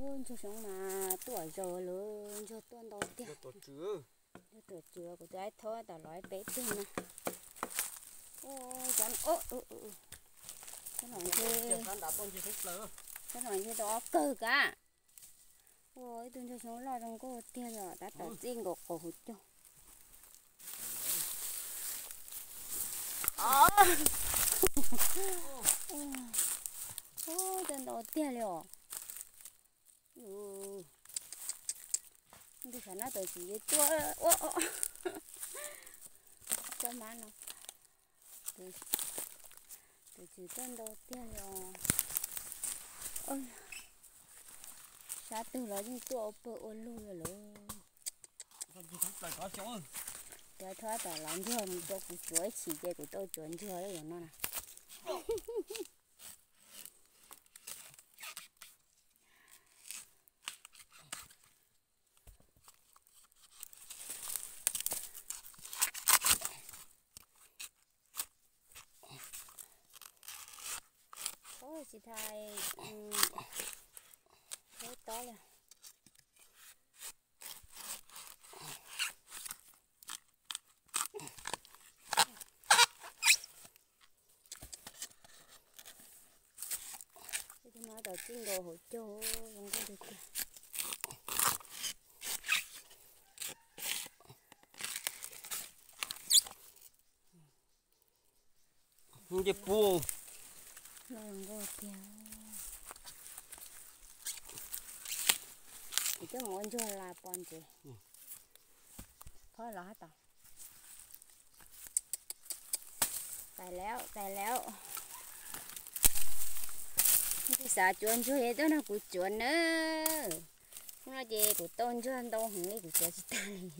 cho chúng mà tuổi rồi luôn cho tuần đầu tiên tuổi chưa của trái thôi tao nói bé tin nè ôi chán ôi cái nói gì đó cơ cả ôi tôi cho chúng lo trong cô tiền rồi đã tao xin của cổ hụt cho ôi tuần đầu tiên rồi tôi phải nói tôi chỉ chua cho má nó tôi chỉ tuần đầu tiên rồi ôi sao từ đó nhưng tôi bự ôn luôn rồi luôn tôi thoát tao làm chưa mình tôi cũng chuối chỉ dây của tôi chuẩn chưa đấy rồi nó nè ôi chị thay thấy to rồi tôi nói tao xin đồ hỗ trợ không có được kìa không biết buông không có kìa thì cái món cho là bọn chị thôi là hết tao tài léo cái xả chuồn cho hết đó nó cũng chuồn nữa nó gì của tôn cho anh đâu hứng cái của chị ta này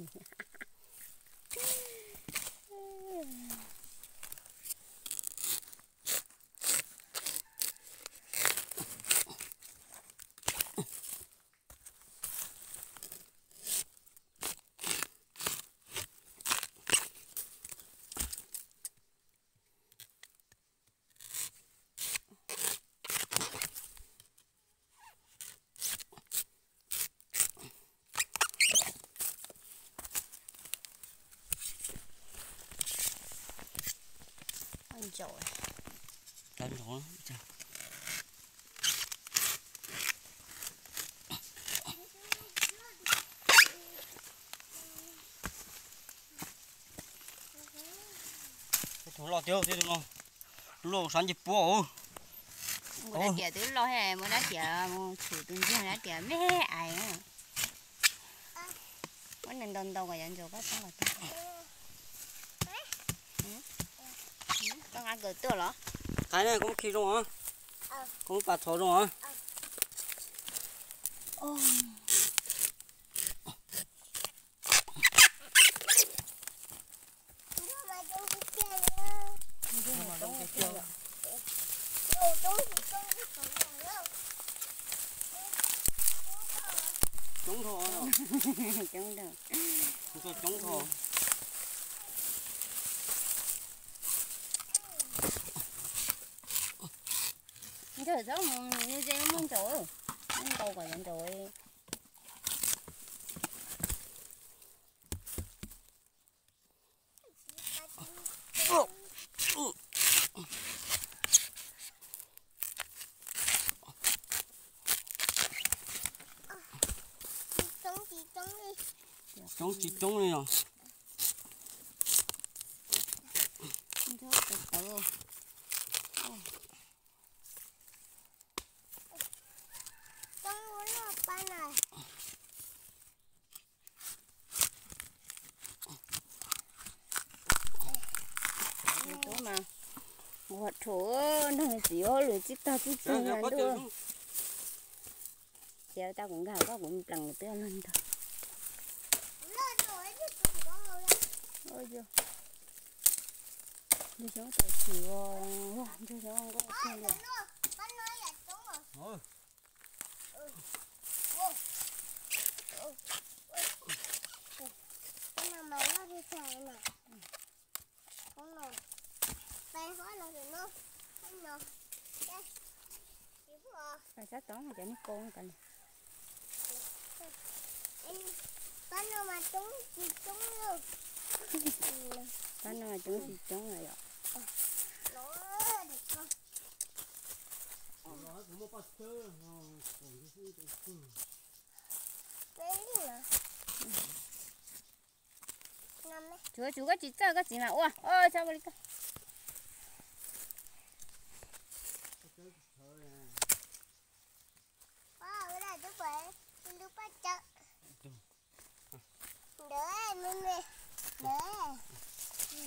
anh giỏi đánh nó thủ lò tiêu thế đúng không lò sáng dịp bố một đứa trẻ tứ lo hè một đứa trẻ chủ từng riêng đứa trẻ mẹ ai có nên đòn đầu cái rồi có xong rồi con ăn cỡ tưa hả cái này cũng khi rồi hả cũng bạt thổ rồi hả chống thổ chống được chống thổ trời sống như thế không trời không đâu cả nhận trời chống chỉ chống đi rồi mà một chỗ nó chỉ có lưỡi chích ta chích chân là thôi giờ tao cũng gào có cũng lần tao lên thôi ôi chưa đi xuống tao chịu đi xuống không có tiền rồi phải sát toán mà cho nó con cần Bán đâu mà trúng gì trúng luôn. Bán nó trúng gì trúng rồi ạ. Nó được không? Nó cũng một bát chơi, Cái gì nữa? Năm đấy. Chú có chỉ chơi cái gì nào? Ủa, ôi sao vậy? Wow, cái này chú vậy. Mình đưa bắt chợ. Đỡ mẹ mẹ. Đỡ.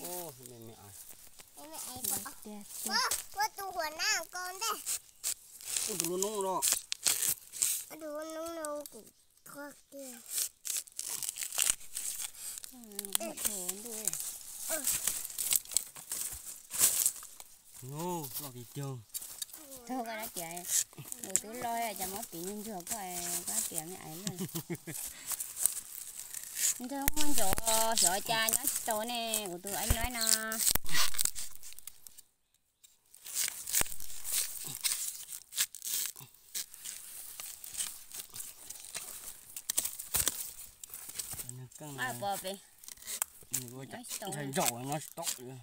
ô mẹ à. Mẹ ai bỏ. Đẹp. Có tụ của nào con đây. Ô tụi nó đó. Đồ nung cũng khó kìa. Một thổ đuôi. Nó lo gì chưa? Thôi cái đó chạy. Rồi tôi lôi ra cho mất tiền nhưng chưa có tiền như ấy luôn. Nhưng tôi không muốn chỗ cha nhá chỗ này của tôi anh nói nó. Ai bỏ về. Thành rổ nó stop rồi.